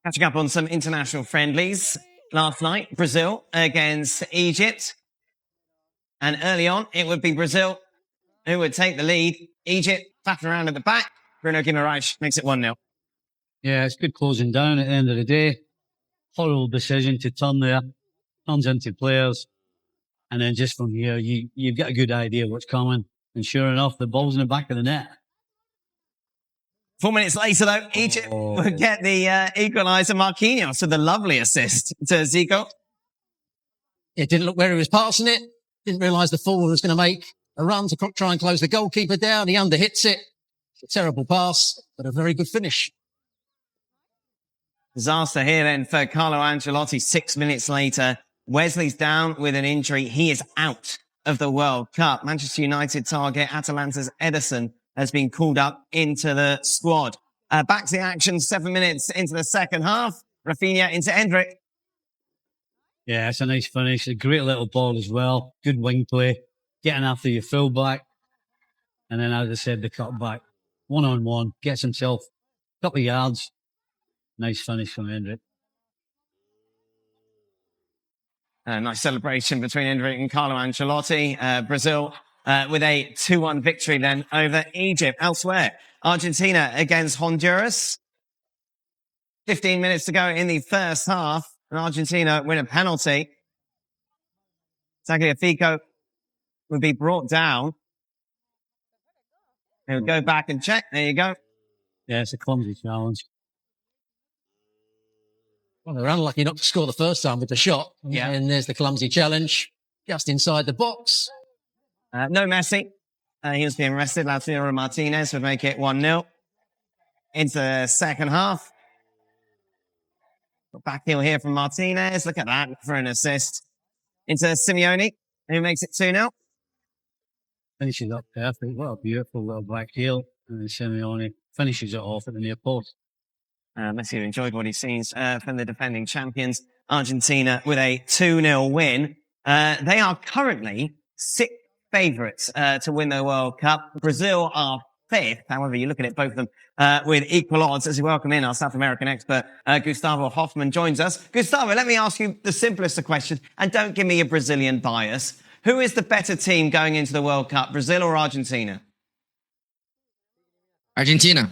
Catching up on some international friendlies last night, Brazil against Egypt. And early on, it would be Brazil who would take the lead. Egypt flapping around at the back. Bruno Guimaraes makes it 1-0. Yeah, it's good closing down at the end of the day. Horrible decision to turn there. Turns into players. And then just from here, you've got a good idea what's coming. And sure enough, the ball's in the back of the net. 4 minutes later, though, Egypt would get the equaliser. Marquinhos with a lovely assist to Zico. It didn't look where he was passing it. Didn't realise the forward was going to make a run to try and close the goalkeeper down. He underhits it. It's a terrible pass, but a very good finish. Disaster here then for Carlo Ancelotti 6 minutes later. Wesley's down with an injury. He is out of the World Cup. Manchester United target Atalanta's Ederson has been called up into the squad. Back to the action 7 minutes into the second half. Rafinha into Endrick. Yeah, it's a nice finish. A great little ball as well. Good wing play. Getting after your fullback. And then, as I said, the cut back. 1-on-1. Gets himself a couple of yards. Nice finish from Endrick. Nice celebration between Endrick and Carlo Ancelotti. Brazil with a 2-1 victory then over Egypt. Elsewhere, Argentina against Honduras. 15 minutes to go in the first half. And Argentina win a penalty. Tagliafico would be brought down. He'll go back and check. There you go. Yeah, it's a clumsy challenge. Well, they're unlucky not to score the first time with the shot. Yeah. And there's the clumsy challenge just inside the box. No Messi. He was being rested. Lautaro Martinez would make it 1-0. Into the second half. Back heel here from Martinez. Look at that for an assist. Into Simeone, who makes it 2-0. Finishes up perfect. What a beautiful little back heel. And then Simeone finishes it off at the near post. Messi enjoyed what he sees from the defending champions. Argentina with a 2-0 win. They are currently 6th favourites to win the World Cup. Brazil are 5th. However, you look at it, both of them with equal odds. As we welcome in our South American expert, Gustavo Hoffman joins us. Gustavo, let me ask you the simplest of questions, and don't give me a Brazilian bias. Who is the better team going into the World Cup, Brazil or Argentina? Argentina,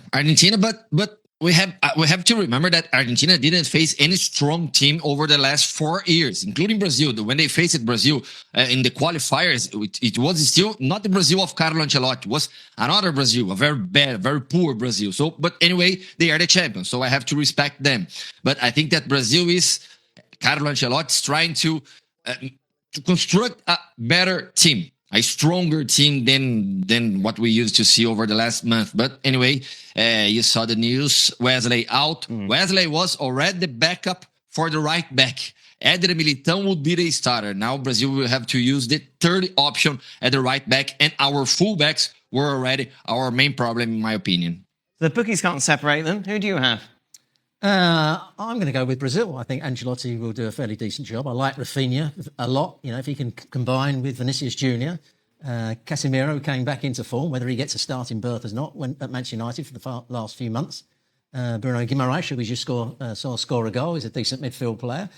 but we have to remember that Argentina didn't face any strong team over the last 4 years, including Brazil. When they faced Brazil in the qualifiers, it was still not the Brazil of Carlo Ancelotti. It was another Brazil, a very bad, very poor Brazil. So, but anyway, they are the champions, so I have to respect them. But I think that Brazil is Carlo Ancelotti is trying to construct a better team. A stronger team than what we used to see over the last month. But anyway, you saw the news. Wesley out. Wesley was already the backup for the right back. Éder Militão would be the starter. Now Brazil will have to use the third option at the right back. And our fullbacks were already our main problem, in my opinion. The bookies can't separate them. Who do you have? I'm going to go with Brazil. I think Ancelotti will do a fairly decent job. I like Rafinha a lot. You know, if he can combine with Vinicius Junior. Casemiro came back into form, whether he gets a starting berth or not, when at Manchester United for the last few months. Bruno Guimaraes, who we just saw score a goal, is a decent midfield player.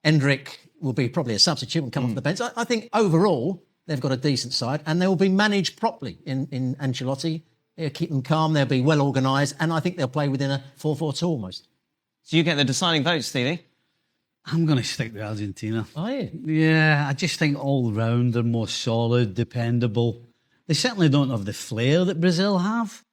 Endrick will be probably a substitute and come off the bench. I think overall they've got a decent side, and they will be managed properly in Ancelotti. He'll keep them calm. They'll be well organised, and I think they'll play within a 4-4-2 almost. So you get the deciding vote, Stevie? I'm going to stick with Argentina. Are you? Yeah, I just think all round they're more solid, dependable. They certainly don't have the flair that Brazil have.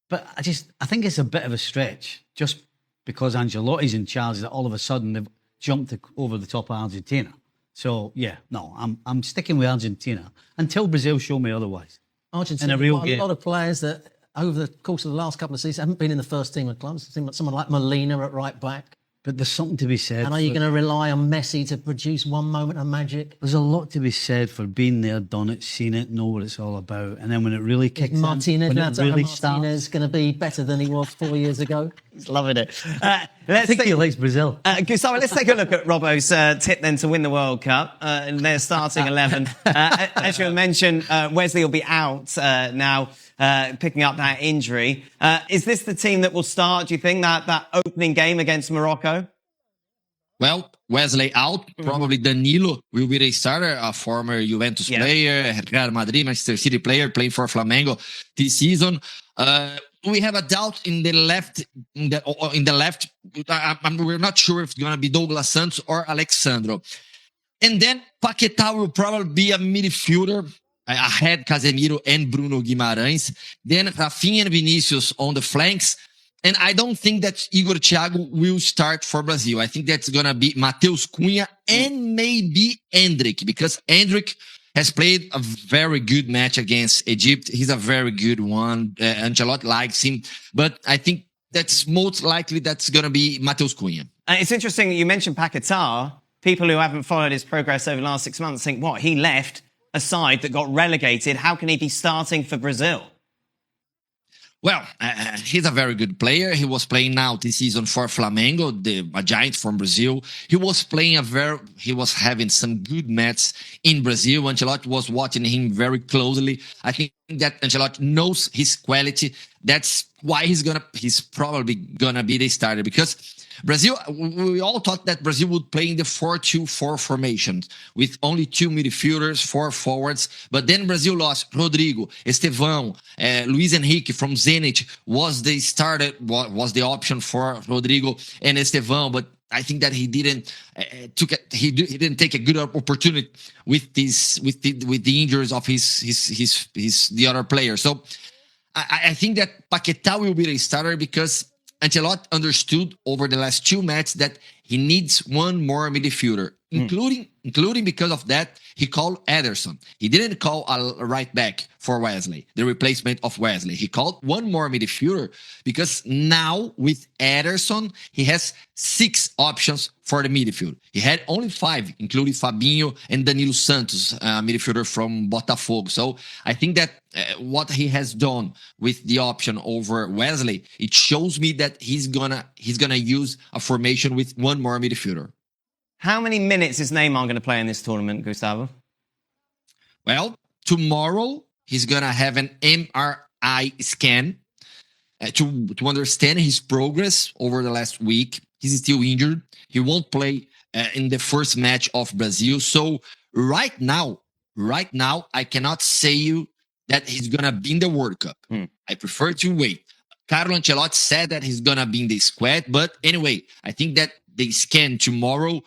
But I think it's a bit of a stretch just because Ancelotti's in charge that all of a sudden they've jumped over the top of Argentina. So, yeah, no, I'm sticking with Argentina until Brazil show me otherwise. Argentina have a lot of players that over the course of the last couple of seasons haven't been in the first team of clubs. Someone like Molina at right back. But there's something to be said. And are you going to rely on Messi to produce one moment of magic? There's a lot to be said for being there, done it, seen it, know what it's all about. And then when it really kicks Martinez, in, when it really Martinez going to be better than he was 4 years ago? He's loving it. I Let's think take, he likes Brazil. Gustavo, let's take a look at Robbo's tip then to win the World Cup. And their starting 11. As you mentioned, Wesley will be out now, picking up that injury. Is this the team that will start, do you think, that opening game against Morocco? Well, Wesley out. Probably Danilo will be the starter, a former Juventus player, Real Madrid, Manchester City player, playing for Flamengo this season. We have a doubt in the left. We're not sure if it's going to be Douglas Santos or Alexandro. And then Paquetá will probably be a midfielder ahead Casemiro and Bruno Guimarães. Then Rafinha and Vinicius on the flanks. And I don't think that Igor Thiago will start for Brazil. I think that's going to be Matheus Cunha and maybe Endrick, because Endrick has played a very good match against Egypt. He's a very good one. Ancelotti likes him. But I think that's most likely that's going to be Matheus Cunha. It's interesting that you mentioned Paquetá. People who haven't followed his progress over the last 6 months think, what, he left a side that got relegated. How can he be starting for Brazil? Well, he's a very good player. He was playing now this season for Flamengo, a giant from Brazil. He was having some good matches in Brazil. Ancelotti was watching him very closely. I think that Ancelotti knows his quality. That's why he's probably gonna be the starter, because Brazil, we all thought that Brazil would play in the 4-2-4 formation with only 2 midfielders, 4 forwards. But then Brazil lost Rodrigo, Estevão, Luis Henrique from Zenit was the option for Rodrigo and Estevão. But I think that he didn't take a good opportunity with the injuries of the other players. So I think that Paquetá will be the starter, because Ancelotti understood over the last 2 matches that he needs one more midfielder, including because of that, he called Ederson. He didn't call a right back for Wesley, the replacement of Wesley. He called one more midfielder because now with Ederson, he has 6 options for the midfield. He had only 5, including Fabinho and Danilo Santos, midfielder from Botafogo. So I think that what he has done with the option over Wesley, it shows me that he's gonna use a formation with one more midfielder. How many minutes is Neymar going to play in this tournament, Gustavo? Well, tomorrow he's gonna have an MRI scan to understand his progress over the last week. He's still injured. He won't play in the first match of Brazil. So right now, I cannot say you that he's gonna be in the World Cup. I prefer to wait. Carlo Ancelotti said that he's gonna be in the squad, but anyway, I think that the scan tomorrow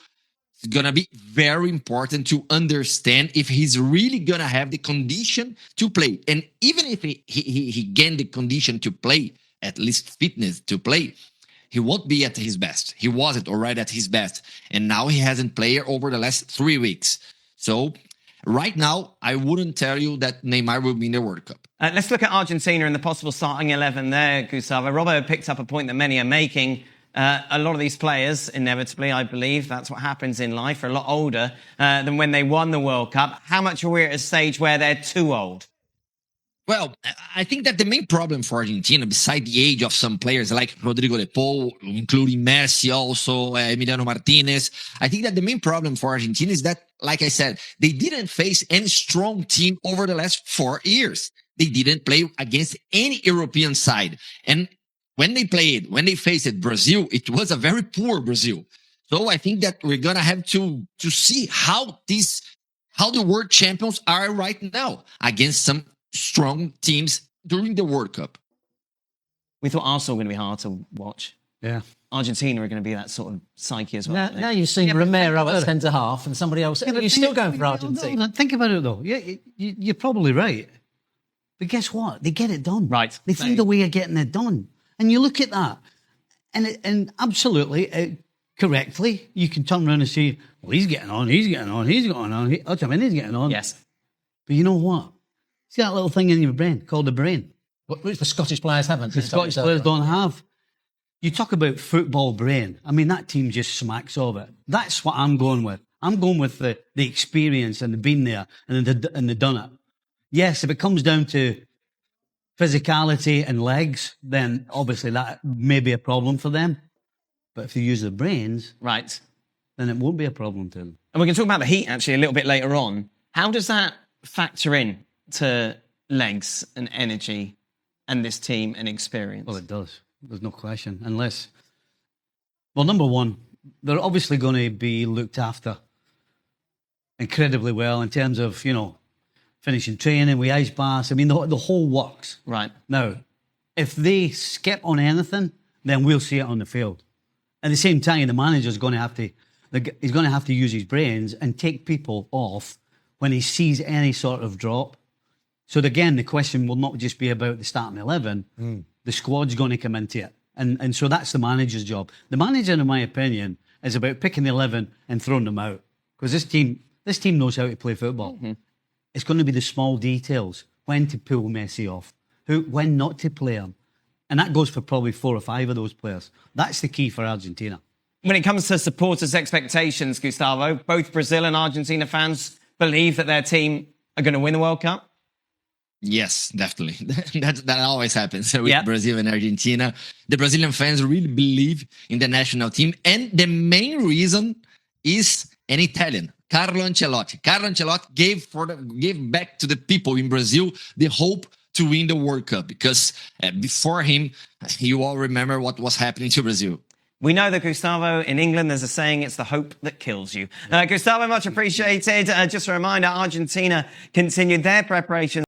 is gonna be very important to understand if he's really gonna have the condition to play. And even if he gained the condition to play, at least fitness to play, he won't be at his best. He wasn't already at his best, and now he hasn't played over the last 3 weeks. So right now, I wouldn't tell you that Neymar will be in the World Cup. Let's look at Argentina and the possible starting 11 there, Gustavo. Robbo picked up a point that many are making. A lot of these players, inevitably, I believe, that's what happens in life, are a lot older than when they won the World Cup. How much are we at a stage where they're too old? Well, I think that the main problem for Argentina, beside the age of some players like Rodrigo de Paul, including Messi, also Emiliano Martinez, I think that the main problem for Argentina is that, like I said, they didn't face any strong team over the last 4 years. They didn't play against any European side. And when they faced Brazil, it was a very poor Brazil. So I think that we're going to have to see how the world champions are right now against some strong teams during the World Cup. We thought Arsenal were going to be hard to watch. Yeah. Argentina are going to be that sort of psyche as well. Now you've seen Romero at centre half and somebody else. You're still going for Argentina. Think about it though. You're probably right. But guess what? They get it done. Right. They find a way of getting it done. And you look at that, and absolutely, correctly, you can turn around and say, well, he's getting on. He's getting on. He's getting on. Yes. But you know what? See that little thing in your brain called the brain? Which the Scottish players haven't. The Scottish players don't have. You talk about football brain. I mean, that team just smacks of it. That's what I'm going with. I'm going with the experience and the been there and the done it. Yes, if it comes down to physicality and legs, then obviously that may be a problem for them. But if they use their brains, Right. then it won't be a problem to them. And we're going to talk about the heat actually a little bit later on. How does that factor in to legs and energy and this team and experience? Well, it does. There's no question. Unless, well, number one, they're obviously going to be looked after incredibly well in terms of, finishing training with ice baths. I mean, the whole works. Right. Now, if they skip on anything, then we'll see it on the field. At the same time, the manager's going to have to, he's going to have to use his brains and take people off when he sees any sort of drop. So again, the question will not just be about the starting 11. The squad's going to come into it. And so that's the manager's job. The manager, in my opinion, is about picking the 11 and throwing them out. Because this team knows how to play football. Mm-hmm. It's going to be the small details. When to pull Messi off. When not to play him. And that goes for probably 4 or 5 of those players. That's the key for Argentina. When it comes to supporters' expectations, Gustavo, both Brazil and Argentina fans believe that their team are going to win the World Cup? Yes, definitely. That always happens with Brazil and Argentina. The Brazilian fans really believe in the national team. And the main reason is an Italian, Carlo Ancelotti. Carlo Ancelotti gave back to the people in Brazil the hope to win the World Cup, because before him, you all remember what was happening to Brazil. We know that, Gustavo, in England, there's a saying, it's the hope that kills you. Gustavo, much appreciated. Just a reminder, Argentina continued their preparations